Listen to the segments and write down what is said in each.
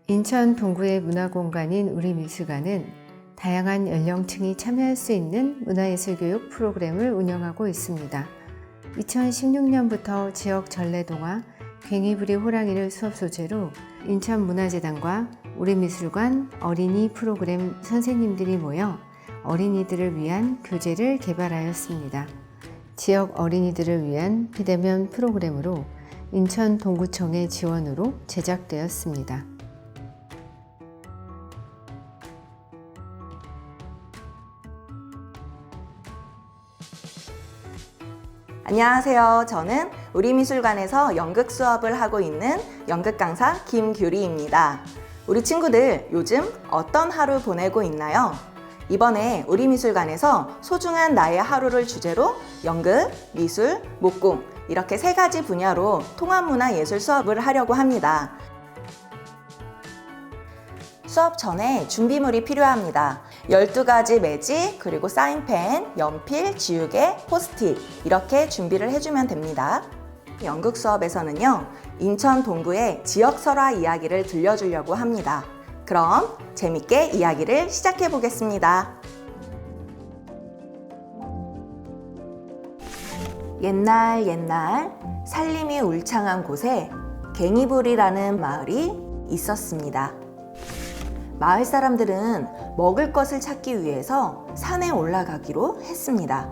인천 동구의 문화공간인 우리미술관은 다양한 연령층이 참여할 수 있는 문화예술교육 프로그램을 운영하고 있습니다. 2016년부터 지역 전래동화, 괭이부리 호랑이를 수업 소재로 인천문화재단과 우리미술관 어린이 프로그램 선생님들이 모여 어린이들을 위한 교재를 개발하였습니다. 지역 어린이들을 위한 비대면 프로그램으로 인천 동구청의 지원으로 제작되었습니다. 안녕하세요. 저는 우리미술관에서 연극 수업을 하고 있는 연극 강사 김규리입니다. 우리 친구들 요즘 어떤 하루 보내고 있나요? 이번에 우리미술관에서 소중한 나의 하루를 주제로 연극, 미술, 목공 이렇게 3가지 분야로 통합문화예술 수업을 하려고 합니다. 수업 전에 준비물이 필요합니다. 12가지 매직, 그리고 사인펜, 연필, 지우개, 포스트잇 이렇게 준비를 해주면 됩니다. 연극 수업에서는요, 인천 동구의 지역 설화 이야기를 들려주려고 합니다. 그럼 재밌게 이야기를 시작해 보겠습니다. 옛날 산림이 울창한 곳에 괭이부리라는 마을이 있었습니다. 마을 사람들은 먹을 것을 찾기 위해서 산에 올라가기로 했습니다.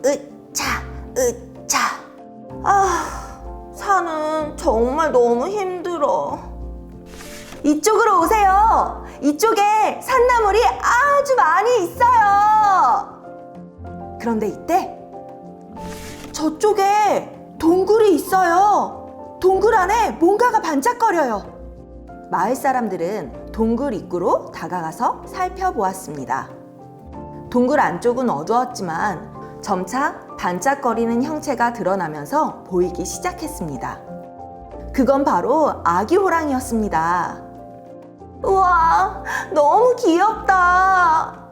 으차! 산은 정말 너무 힘들어. 이쪽으로 오세요. 이쪽에 산나물이 아주 많이 있어요. 그런데 이때 저쪽에 동굴이 있어요. 동굴 안에 뭔가가 반짝거려요. 마을 사람들은 동굴 입구로 다가가서 살펴보았습니다. 동굴 안쪽은 어두웠지만 점차 반짝거리는 형체가 드러나면서 보이기 시작했습니다. 그건 바로 아기 호랑이였습니다. 우와, 너무 귀엽다.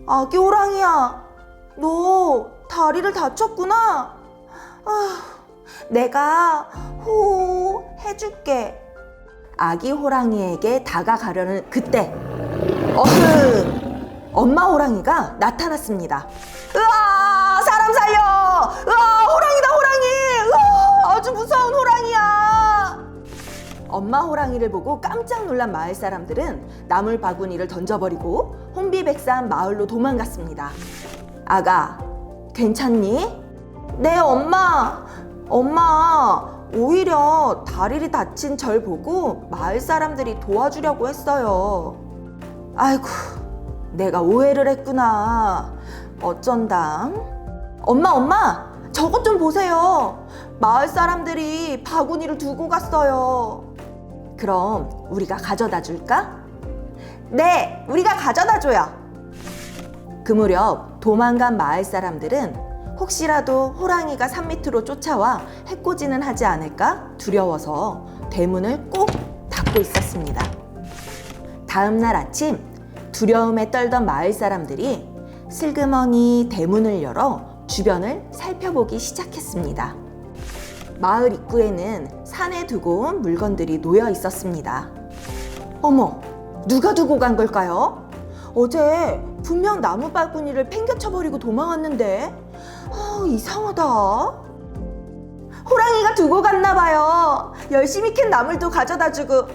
아기 호랑이야, 너 다리를 다쳤구나. 내가 해줄게. 아기 호랑이에게 다가가려는 그때 엄마 호랑이가 나타났습니다. 으아, 사람 살려! 으아, 호랑이다, 호랑이! 으아, 아주 무서운 호랑이야! 엄마 호랑이를 보고 깜짝 놀란 마을 사람들은 나물 바구니를 던져버리고 혼비백산 마을로 도망갔습니다. 아가, 괜찮니? 네, 엄마, 오히려 다리를 다친 절 보고 마을 사람들이 도와주려고 했어요. 아이고, 내가 오해를 했구나. 어쩐담. 엄마, 저것 좀 보세요. 마을 사람들이 바구니를 두고 갔어요. 그럼 우리가 가져다 줄까? 네, 우리가 가져다 줘요. 그 무렵 도망간 마을 사람들은 혹시라도 호랑이가 산 밑으로 쫓아와 해코지는 하지 않을까 두려워서 대문을 꼭 닫고 있었습니다. 다음 날 아침 두려움에 떨던 마을 사람들이 슬그머니 대문을 열어 주변을 살펴보기 시작했습니다. 마을 입구에는 산에 두고 온 물건들이 놓여 있었습니다. 어머, 누가 두고 간 걸까요? 어제 분명 나무 바구니를 팽개쳐버리고 도망왔는데 이상하다. 호랑이가 두고 갔나 봐요. 열심히 캔 나물도 가져다 주고.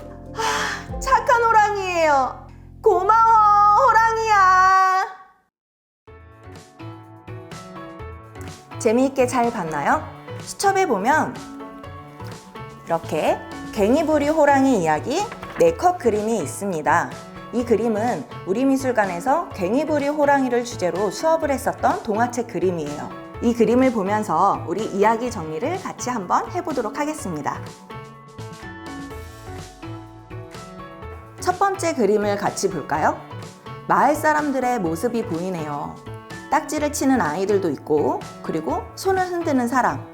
착한 호랑이에요. 고마워, 호랑이야. 재미있게 잘 봤나요? 수첩에 보면 이렇게 괭이부리 호랑이 이야기 4컷 그림이 있습니다. 이 그림은 우리미술관에서 괭이부리 호랑이를 주제로 수업을 했었던 동화책 그림이에요. 이 그림을 보면서 우리 이야기 정리를 같이 한번 해보도록 하겠습니다. 첫 번째 그림을 같이 볼까요? 마을 사람들의 모습이 보이네요. 딱지를 치는 아이들도 있고, 그리고 손을 흔드는 사람.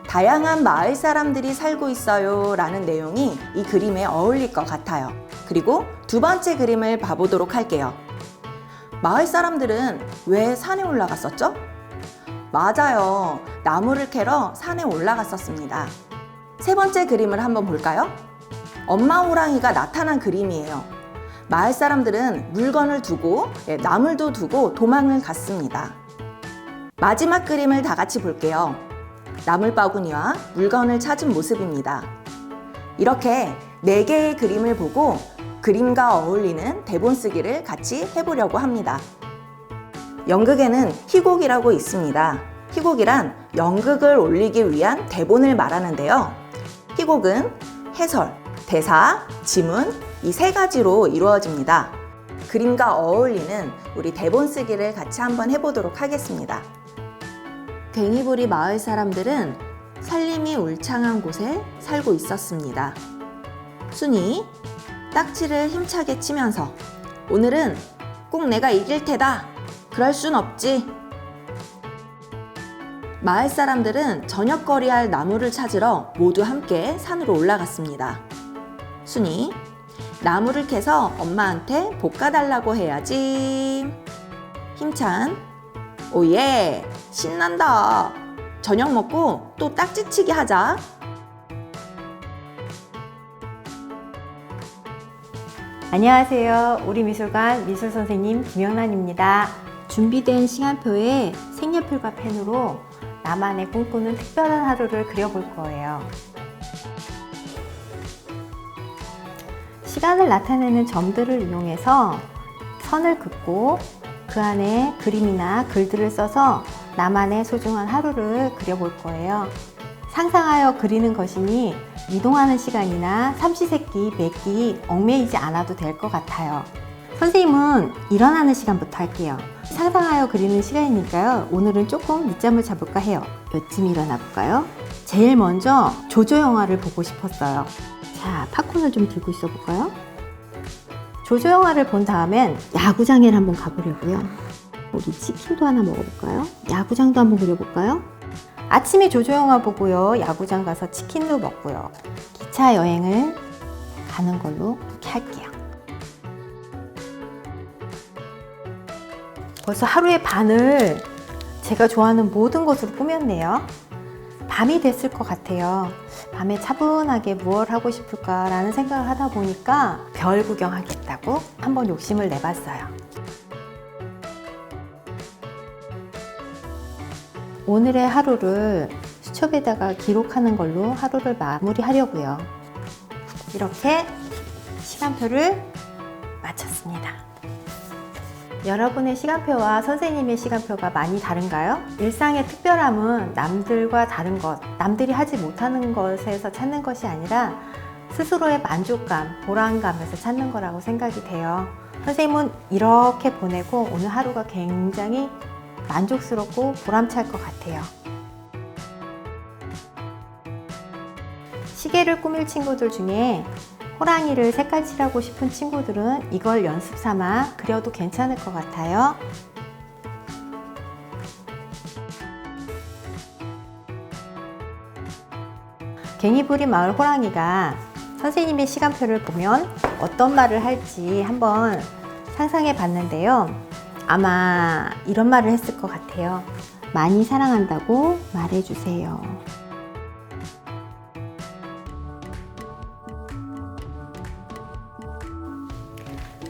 다양한 마을 사람들이 살고 있어요 라는 내용이 이 그림에 어울릴 것 같아요. 그리고 두 번째 그림을 봐보도록 할게요. 마을 사람들은 왜 산에 올라갔었죠? 맞아요. 나무를 캐러 산에 올라갔었습니다. 세 번째 그림을 한번 볼까요? 엄마 호랑이가 나타난 그림이에요. 마을 사람들은 물건을 두고 나물도 두고 도망을 갔습니다. 마지막 그림을 다 같이 볼게요. 나물 바구니와 물건을 찾은 모습입니다. 이렇게 4개의 그림을 보고 그림과 어울리는 대본 쓰기를 같이 해보려고 합니다. 연극에는 희곡이라고 있습니다. 희곡이란 연극을 올리기 위한 대본을 말하는데요. 희곡은 해설, 대사, 지문 이 3가지로 이루어집니다. 그림과 어울리는 우리 대본 쓰기를 같이 한번 해보도록 하겠습니다. 괭이부리 마을 사람들은 살림이 울창한 곳에 살고 있었습니다. 순이 딱지를 힘차게 치면서 오늘은 꼭 내가 이길 테다. 그럴 순 없지. 마을 사람들은 저녁거리할 나무를 찾으러 모두 함께 산으로 올라갔습니다. 순이 나무를 캐서 엄마한테 볶아달라고 해야지. 힘찬 오예 신난다. 저녁 먹고 또 딱지치기 하자. 안녕하세요. 우리 미술관 미술선생님 김영란입니다. 준비된 시간표에 색연필과 펜으로 나만의 꿈꾸는 특별한 하루를 그려볼 거예요. 시간을 나타내는 점들을 이용해서 선을 긋고 그 안에 그림이나 글들을 써서 나만의 소중한 하루를 그려볼 거예요. 상상하여 그리는 것이니 이동하는 시간이나 삼시세끼, 매끼 얽매이지 않아도 될 것 같아요. 선생님은 일어나는 시간부터 할게요. 상상하여 그리는 시간이니까요. 오늘은 조금 늦잠을 자볼까 해요. 몇쯤 일어나 볼까요? 제일 먼저 조조 영화를 보고 싶었어요. 자, 팝콘을 좀 들고 있어 볼까요? 조조 영화를 본 다음엔 야구장에 한번 가보려고요. 우리 치킨도 하나 먹어볼까요? 야구장도 한번 그려볼까요? 아침에 조조 영화 보고요. 야구장 가서 치킨도 먹고요. 기차 여행을 가는 걸로 이렇게 할게요. 벌써 하루의 반을 제가 좋아하는 모든 것으로 꾸몄네요. 밤이 됐을 것 같아요. 밤에 차분하게 무얼 하고 싶을까라는 생각을 하다 보니까 별 구경하겠다고 한번 욕심을 내봤어요. 오늘의 하루를 수첩에다가 기록하는 걸로 하루를 마무리하려고요. 이렇게 시간표를 마쳤습니다. 여러분의 시간표와 선생님의 시간표가 많이 다른가요? 일상의 특별함은 남들과 다른 것, 남들이 하지 못하는 것에서 찾는 것이 아니라 스스로의 만족감, 보람감에서 찾는 거라고 생각이 돼요. 선생님은 이렇게 보내고 오늘 하루가 굉장히 만족스럽고 보람찰 것 같아요. 시계를 꾸밀 친구들 중에 호랑이를 색깔 칠하고 싶은 친구들은 이걸 연습 삼아 그려도 괜찮을 것 같아요. 괭이부리 마을 호랑이가 선생님의 시간표를 보면 어떤 말을 할지 한번 상상해 봤는데요. 아마 이런 말을 했을 것 같아요. 많이 사랑한다고 말해주세요.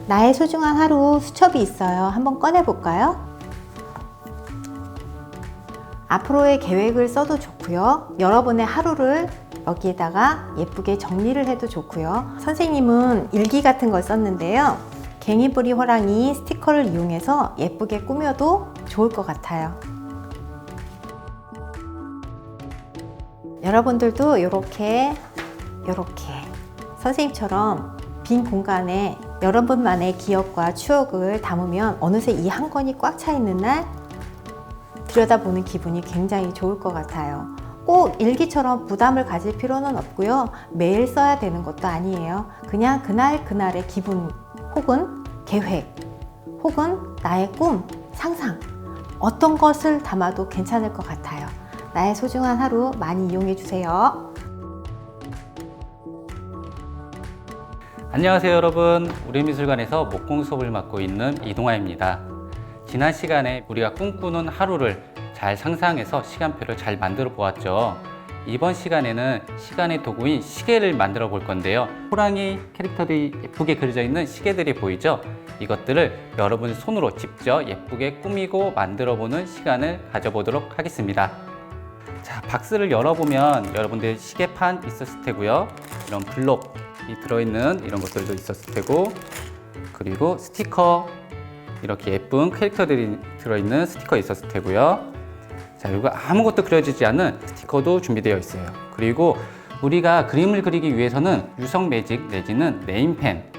나의 소중한 하루 수첩이 있어요. 한번 꺼내볼까요? 앞으로의 계획을 써도 좋고요. 여러분의 하루를 여기에다가 예쁘게 정리를 해도 좋고요. 선생님은 일기 같은 걸 썼는데요. 괭이부리 호랑이 스티커를 이용해서 예쁘게 꾸며도 좋을 것 같아요. 여러분들도 이렇게 선생님처럼 빈 공간에 여러분만의 기억과 추억을 담으면 어느새 이 한 권이 꽉 차 있는 날 들여다보는 기분이 굉장히 좋을 것 같아요. 꼭 일기처럼 부담을 가질 필요는 없고요. 매일 써야 되는 것도 아니에요. 그냥 그날의 기분 혹은 계획 혹은 나의 꿈, 상상 어떤 것을 담아도 괜찮을 것 같아요. 나의 소중한 하루 많이 이용해 주세요. 안녕하세요 여러분. 우리 미술관에서 목공 수업을 맡고 있는 이동아입니다. 지난 시간에 우리가 꿈꾸는 하루를 잘 상상해서 시간표를 잘 만들어 보았죠. 이번 시간에는 시간의 도구인 시계를 만들어 볼 건데요. 호랑이 캐릭터들이 예쁘게 그려져 있는 시계들이 보이죠? 이것들을 여러분 손으로 직접 예쁘게 꾸미고 만들어 보는 시간을 가져보도록 하겠습니다. 자, 박스를 열어보면 여러분들 시계판 있었을 테고요. 이런 블록이 들어있는 이런 것들도 있었을 테고, 그리고 스티커, 이렇게 예쁜 캐릭터들이 들어있는 스티커 있었을 테고요. 자, 그리고 아무것도 그려지지 않은 스티커도 준비되어 있어요. 그리고 우리가 그림을 그리기 위해서는 유성 매직 내지는 네임펜,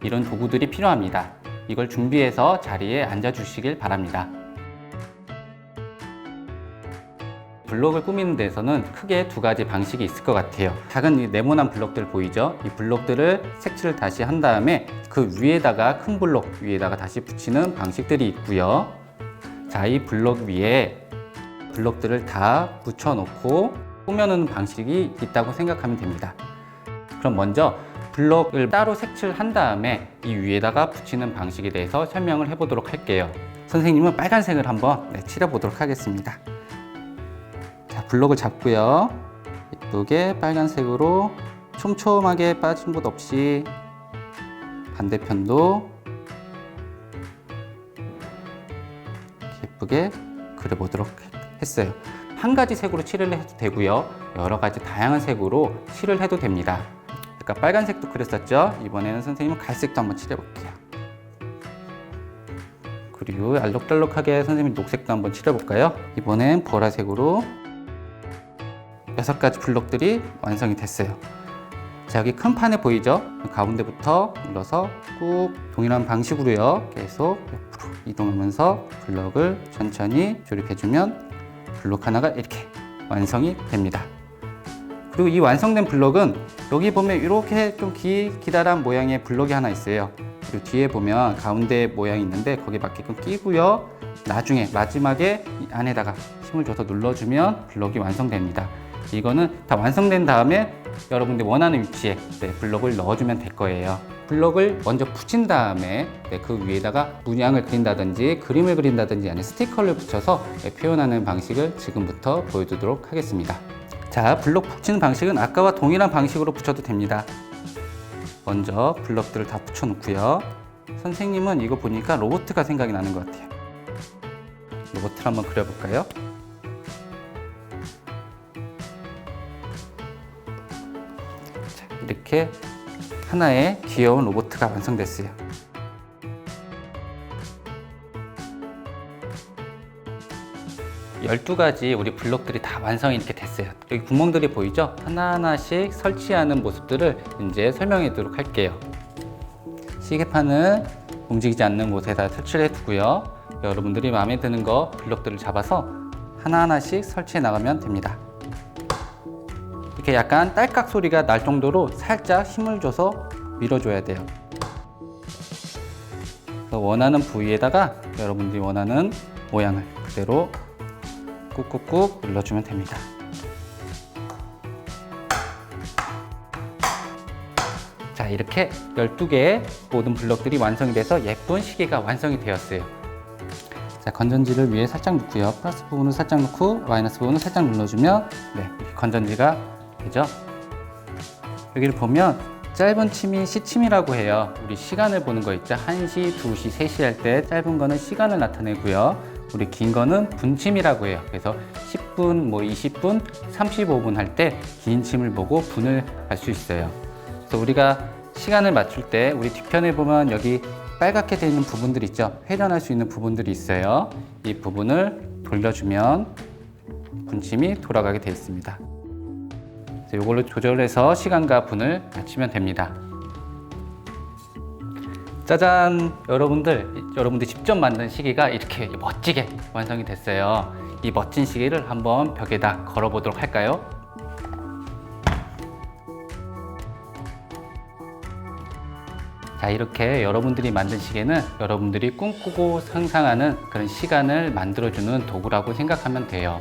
이런 도구들이 필요합니다. 이걸 준비해서 자리에 앉아 주시길 바랍니다. 블록을 꾸미는 데서는 크게 두 가지 방식이 있을 것 같아요. 작은 이 네모난 블록들 보이죠? 이 블록들을 색칠을 다시 한 다음에 그 위에다가 큰 블록 위에다가 다시 붙이는 방식들이 있고요. 자, 이 블록 위에 블록들을 다 붙여놓고 꾸며놓는 방식이 있다고 생각하면 됩니다. 그럼 먼저 블록을 따로 색칠한 다음에 이 위에다가 붙이는 방식에 대해서 설명을 해보도록 할게요. 선생님은 빨간색을 한번 칠해보도록 하겠습니다. 자, 블록을 잡고요. 예쁘게 빨간색으로 촘촘하게 빠진 곳 없이 반대편도 예쁘게 그려보도록 했어요. 한 가지 색으로 칠을 해도 되고요. 여러 가지 다양한 색으로 칠을 해도 됩니다. 아까 빨간색도 그렸었죠? 이번에는 선생님은 갈색도 한번 칠해볼게요. 그리고 알록달록하게 선생님 녹색도 한번 칠해볼까요? 이번엔 보라색으로 6가지 블록들이 완성이 됐어요. 자, 여기 큰 판에 보이죠? 가운데부터 눌러서 꾹 동일한 방식으로요. 계속 옆으로 이동하면서 블록을 천천히 조립해주면 블록 하나가 이렇게 완성이 됩니다. 그리고 이 완성된 블록은 여기 보면 이렇게 좀 기다란 모양의 블록이 하나 있어요. 그리고 뒤에 보면 가운데 모양이 있는데 거기에 맞게끔 끼고요. 나중에 마지막에 이 안에다가 힘을 줘서 눌러주면 블록이 완성됩니다. 이거는 다 완성된 다음에 여러분들 원하는 위치에 블록을 넣어주면 될 거예요. 블록을 먼저 붙인 다음에 그 위에다가 문양을 그린다든지 그림을 그린다든지 아니면 스티커를 붙여서 표현하는 방식을 지금부터 보여주도록 하겠습니다. 자, 블록 붙이는 방식은 아까와 동일한 방식으로 붙여도 됩니다. 먼저 블록들을 다 붙여놓고요. 선생님은 이거 보니까 로봇가 생각이 나는 것 같아요. 로봇을 한번 그려볼까요? 자, 이렇게 하나의 귀여운 로봇가 완성됐어요. 열두 가지 우리 블록들이 다 완성이 이렇게 됐어요. 여기 구멍들이 보이죠? 하나하나씩 설치하는 모습들을 이제 설명하도록 할게요. 시계판을 움직이지 않는 곳에다 설치를 해두고요. 여러분들이 마음에 드는 거 블록들을 잡아서 하나하나씩 설치해 나가면 됩니다. 이렇게 약간 딸깍 소리가 날 정도로 살짝 힘을 줘서 밀어줘야 돼요. 원하는 부위에다가 여러분들이 원하는 모양을 그대로 꾹꾹꾹 눌러주면 됩니다. 자, 이렇게 12개의 모든 블록들이 완성이 돼서 예쁜 시계가 완성이 되었어요. 자, 건전지를 위에 살짝 놓고요. 플러스 부분을 살짝 놓고 마이너스 부분을 살짝 눌러주면 이렇게 건전지가 되죠. 여기를 보면 짧은 침이 시침이라고 해요. 우리 시간을 보는 거 있죠. 1시, 2시, 3시 할 때 짧은 거는 시간을 나타내고요. 우리 긴 거는 분침이라고 해요. 그래서 10분, 20분, 35분 할 때 긴 침을 보고 분을 알 수 있어요. 그래서 우리가 시간을 맞출 때 우리 뒤편에 보면 여기 빨갛게 되어 있는 부분들 있죠. 회전할 수 있는 부분들이 있어요. 이 부분을 돌려주면 분침이 돌아가게 되어 있습니다. 이걸로 조절해서 시간과 분을 맞추면 됩니다. 짜잔! 여러분들 직접 만든 시계가 이렇게 멋지게 완성이 됐어요. 이 멋진 시계를 한번 벽에다 걸어 보도록 할까요? 자, 이렇게 여러분들이 만든 시계는 여러분들이 꿈꾸고 상상하는 그런 시간을 만들어주는 도구라고 생각하면 돼요.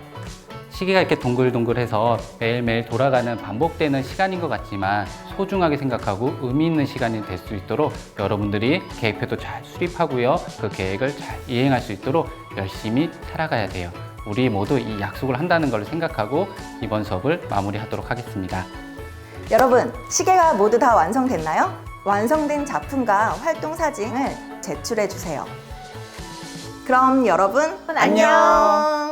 시계가 이렇게 동글동글해서 매일매일 돌아가는 반복되는 시간인 것 같지만 소중하게 생각하고 의미 있는 시간이 될 수 있도록 여러분들이 계획표도 잘 수립하고요. 그 계획을 잘 이행할 수 있도록 열심히 살아가야 돼요. 우리 모두 이 약속을 한다는 걸 생각하고 이번 수업을 마무리하도록 하겠습니다. 여러분, 시계가 모두 다 완성됐나요? 완성된 작품과 활동 사진을 제출해 주세요. 그럼 여러분, 안녕!